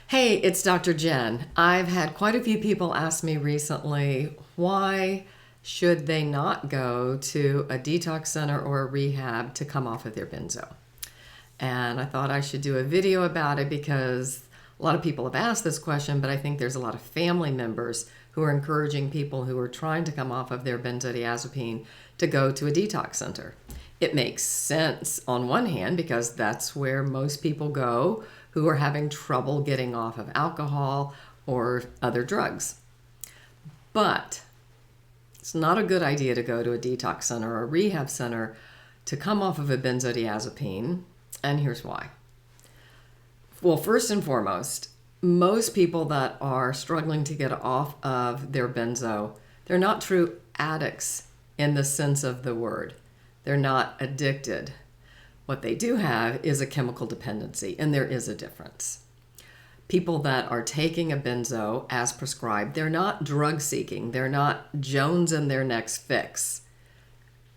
Hey, it's Dr. Jen. I've had quite a few people ask me recently why should they not go to a detox center or a rehab to come off of their benzo? And I thought I should do a video about it because a lot of people have asked this question, but I think there's a lot of family members who are encouraging people who are trying to come off of their benzodiazepine to go to a detox center. It makes sense on one hand because that's where most people go who are having trouble getting off of alcohol or other drugs. But it's not a good idea to go to a detox center or a rehab center to come off of a benzodiazepine, and here's why. Well, first and foremost, most people that are struggling to get off of their benzo, they're not true addicts in the sense of the word. They're not addicted. What they do have is a chemical dependency, and there is a difference. People that are taking a benzo as prescribed, they're not drug seeking. They're not jonesing their next fix.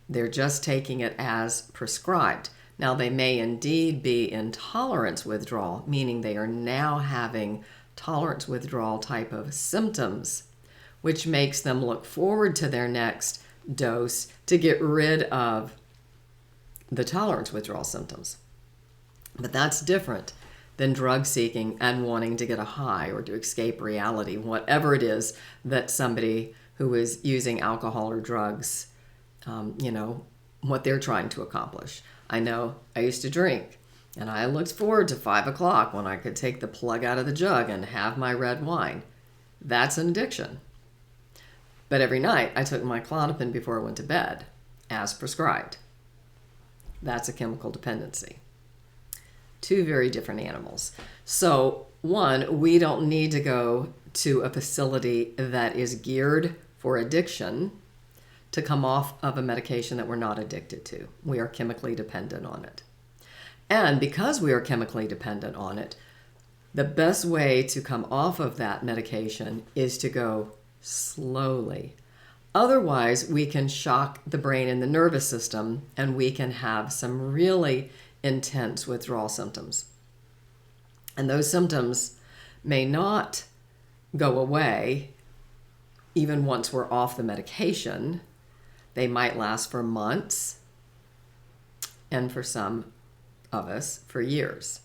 They're just taking it as prescribed. Now, they may indeed be in tolerance withdrawal, meaning they are now having tolerance withdrawal type of symptoms, which makes them look forward to their next dose to get rid of the tolerance withdrawal symptoms. But that's different than drug seeking and wanting to get a high or to escape reality, whatever it is that somebody who is using alcohol or drugs, what they're trying to accomplish. I know I used to drink, and I looked forward to 5 o'clock when I could take the plug out of the jug and have my red wine. That's an addiction. But every night I took my Klonopin before I went to bed, as prescribed. That's a chemical dependency. Two very different animals. So, one, we don't need to go to a facility that is geared for addiction to come off of a medication that we're not addicted to. We are chemically dependent on it. And because we are chemically dependent on it, the best way to come off of that medication is to go slowly. Otherwise, we can shock the brain and the nervous system, and we can have some really intense withdrawal symptoms. And those symptoms may not go away even once we're off the medication. They might last for months, and for some of us, for years.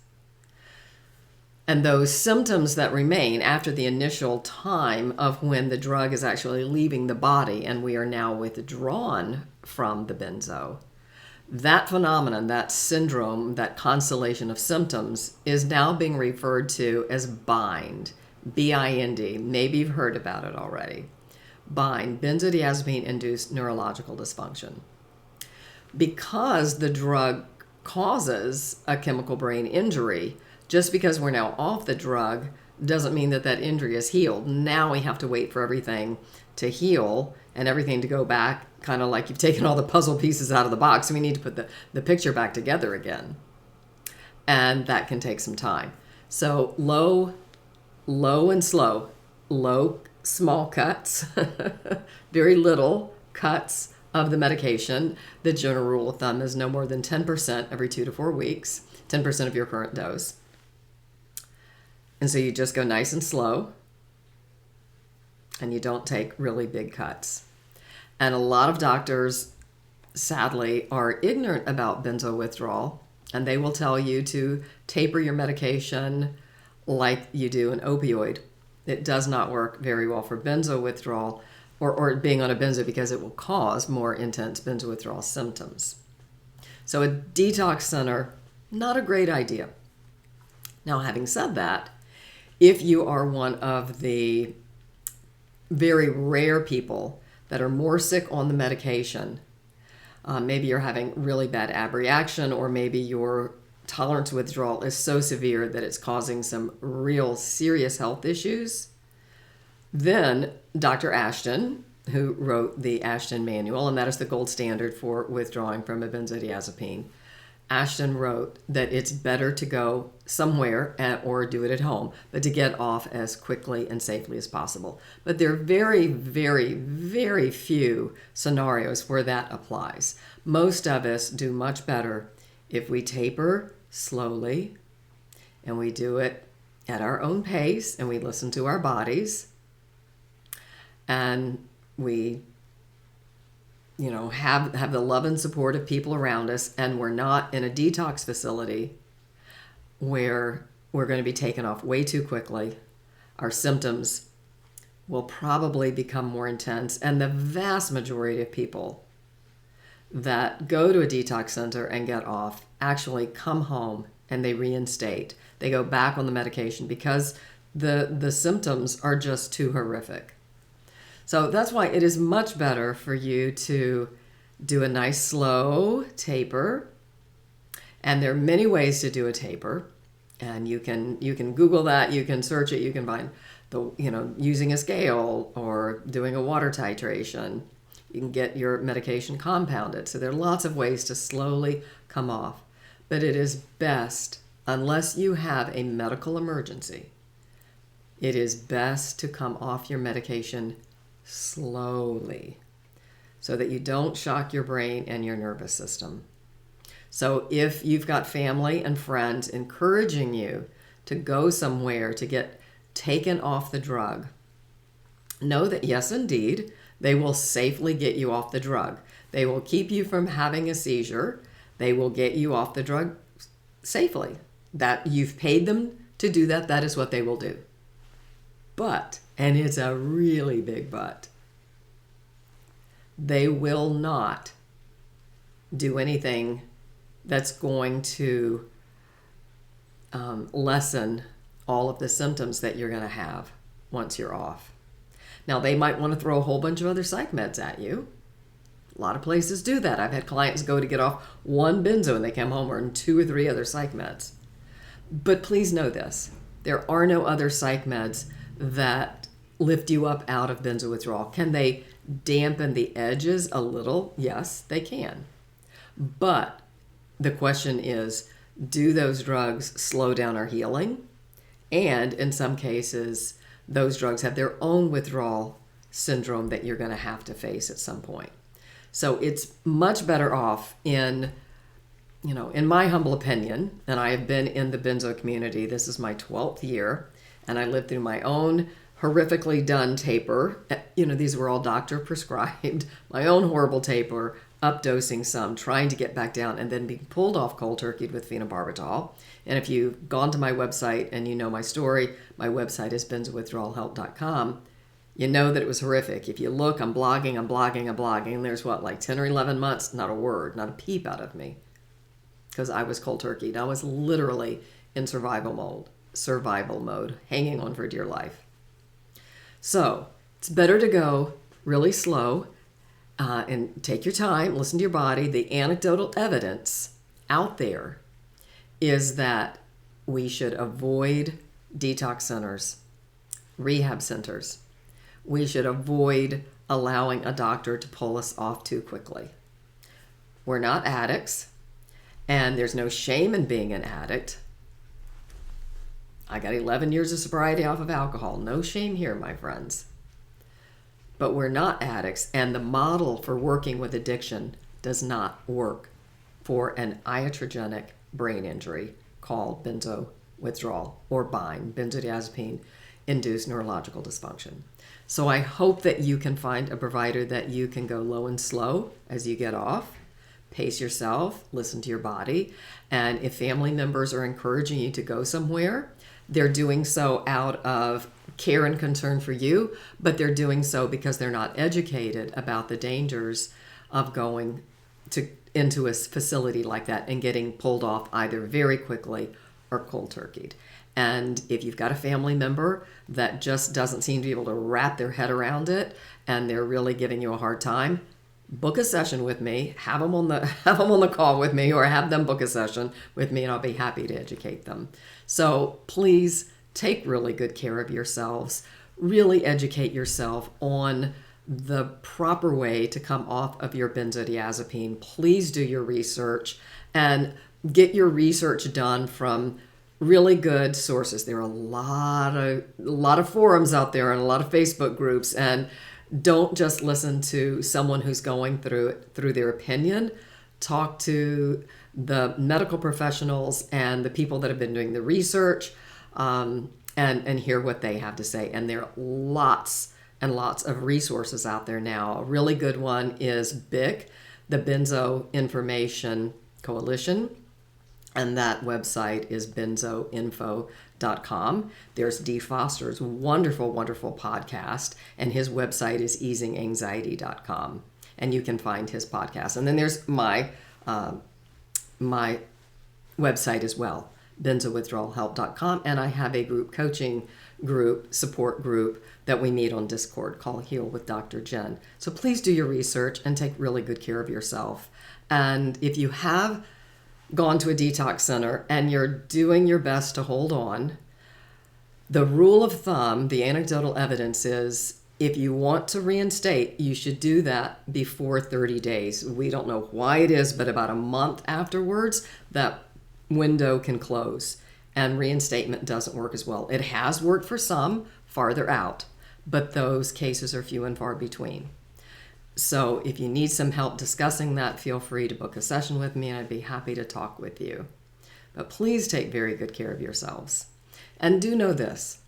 And those symptoms that remain after the initial time of when the drug is actually leaving the body and we are now withdrawn from the benzo, that phenomenon, that syndrome, that constellation of symptoms is now being referred to as BIND, B-I-N-D. Maybe you've heard about it already. BIND, benzodiazepine-induced neurological dysfunction. Because the drug causes a chemical brain injury, just because we're now off the drug doesn't mean that that injury is healed. Now we have to wait for everything to heal and everything to go back, kind of like you've taken all the puzzle pieces out of the box. We need to put the picture back together again. And that can take some time. So low and slow. Low, small cuts, very little cuts of the medication. The general rule of thumb is no more than 10% every 2 to 4 weeks, 10% of your current dose. And so you just go nice and slow, and you don't take really big cuts. And a lot of doctors, sadly, are ignorant about benzo withdrawal, and they will tell you to taper your medication like you do an opioid. It does not work very well for benzo withdrawal or being on a benzo because it will cause more intense benzo withdrawal symptoms. So a detox center, not a great idea. Now, having said that, if you are one of the very rare people that are more sick on the medication, maybe you're having really bad abreaction, or maybe your tolerance withdrawal is so severe that it's causing some real serious health issues, then Dr. Ashton, who wrote the Ashton Manual, and that is the gold standard for withdrawing from a benzodiazepine, Ashton wrote that it's better to go somewhere or do it at home, but to get off as quickly and safely as possible. But there are very, very, very few scenarios where that applies. Most of us do much better if we taper slowly and we do it at our own pace, and we listen to our bodies, and we have the love and support of people around us, and we're not in a detox facility where we're going to be taken off way too quickly. Our symptoms will probably become more intense, and the vast majority of people that go to a detox center and get off actually come home and they reinstate. They go back on the medication because the symptoms are just too horrific. So that's why it is much better for you to do a nice slow taper. And there are many ways to do a taper. And you can Google that, you can search it, you can find using a scale or doing a water titration. You can get your medication compounded. So there are lots of ways to slowly come off. But it is best, unless you have a medical emergency, it is best to come off your medication slowly so that you don't shock your brain and your nervous system. So if you've got family and friends encouraging you to go somewhere to get taken off the drug, know that yes, indeed, they will safely get you off the drug. They will keep you from having a seizure. They will get you off the drug safely. That you've paid them to do that. That is what they will do. But, and it's a really big but, they will not do anything that's going to lessen all of the symptoms that you're going to have once you're off. Now, they might want to throw a whole bunch of other psych meds at you. A lot of places do that. I've had clients go to get off one benzo and they come home on 2 or 3 other psych meds. But please know this, there are no other psych meds that lift you up out of benzo withdrawal. Can they dampen the edges a little? Yes, they can. But the question is, do those drugs slow down our healing? And in some cases, those drugs have their own withdrawal syndrome that you're going to have to face at some point. So it's much better off in my humble opinion, and I have been in the benzo community, this is my 12th year, and I lived through my own horrifically done taper. These were all doctor prescribed, my own horrible taper, updosing some, trying to get back down, and then being pulled off cold turkey with phenobarbital. And if you've gone to my website and you know my story, my website is benzowithdrawalhelp.com. You know that it was horrific. If you look, I'm blogging, and there's like 10 or 11 months, not a word, not a peep out of me, because I was cold turkeyed. I was literally in survival mode, hanging on for dear life. So it's better to go really slow and take your time, listen to your body. The anecdotal evidence out there is that we should avoid detox centers, rehab centers. We should avoid allowing a doctor to pull us off too quickly. We're not addicts, and there's no shame in being an addict. I got 11 years of sobriety off of alcohol. No shame here, my friends. But we're not addicts, and the model for working with addiction does not work for an iatrogenic brain injury called benzo withdrawal, or BIND, benzodiazepine-induced neurological dysfunction. So I hope that you can find a provider that you can go low and slow as you get off. Pace yourself, listen to your body, and if family members are encouraging you to go somewhere, they're doing so out of care and concern for you, but they're doing so because they're not educated about the dangers of going into a facility like that and getting pulled off either very quickly or cold turkeyed. And if you've got a family member that just doesn't seem to be able to wrap their head around it and they're really giving you a hard time, book a session with me, have them on the call with me, or have them book a session with me, and I'll be happy to educate them. So please take really good care of yourselves. Really educate yourself on the proper way to come off of your benzodiazepine. Please do your research and get your research done from really good sources. There are a lot of forums out there and a lot of Facebook groups, and don't just listen to someone who's going through their opinion. Talk to the medical professionals and the people that have been doing the research. and hear what they have to say. And there are lots and lots of resources out there now. A really good one is BIC, the Benzo Information Coalition, and that website is benzoinfo.com. There's Dee Foster's wonderful, wonderful podcast, and his website is easinganxiety.com, and you can find his podcast. And then there's my website as well, benzowithdrawalhelp.com, and I have a group coaching group, support group that we meet on Discord called Heal with Dr. Jen. So please do your research and take really good care of yourself. And if you have gone to a detox center and you're doing your best to hold on, the rule of thumb, the anecdotal evidence is, if you want to reinstate, you should do that before 30 days. We don't know why it is, but about a month afterwards, that window can close and reinstatement doesn't work as well. It has worked for some farther out, but those cases are few and far between. So if you need some help discussing that, feel free to book a session with me and I'd be happy to talk with you. But please take very good care of yourselves. And do know this,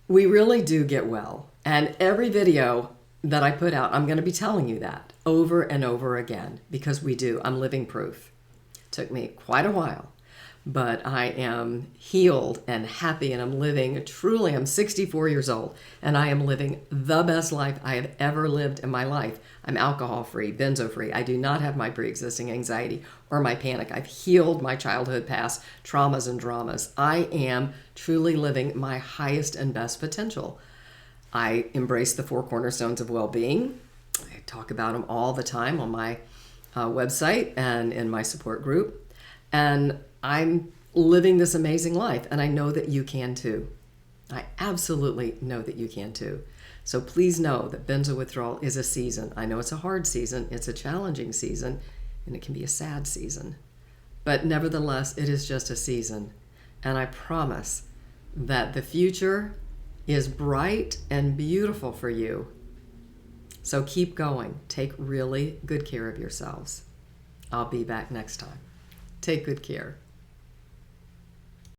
we really do get well. And every video that I put out, I'm going to be telling you that over and over again, because we do. I'm living proof. It took me quite a while, but I am healed and happy, and I'm living truly, I'm 64 years old, and I am living the best life I have ever lived in my life. I'm alcohol-free, benzo-free. I do not have my pre-existing anxiety or my panic. I've healed my childhood past traumas and dramas. I am truly living my highest and best potential. I embrace the 4 cornerstones of well-being. I talk about them all the time on my website and in my support group. And I'm living this amazing life, and I know that you can too. I absolutely know that you can too. So please know that benzo withdrawal is a season. I know it's a hard season, it's a challenging season, and it can be a sad season. But nevertheless, it is just a season. And I promise that the future is bright and beautiful for you. So keep going. Take really good care of yourselves. I'll be back next time. Take good care.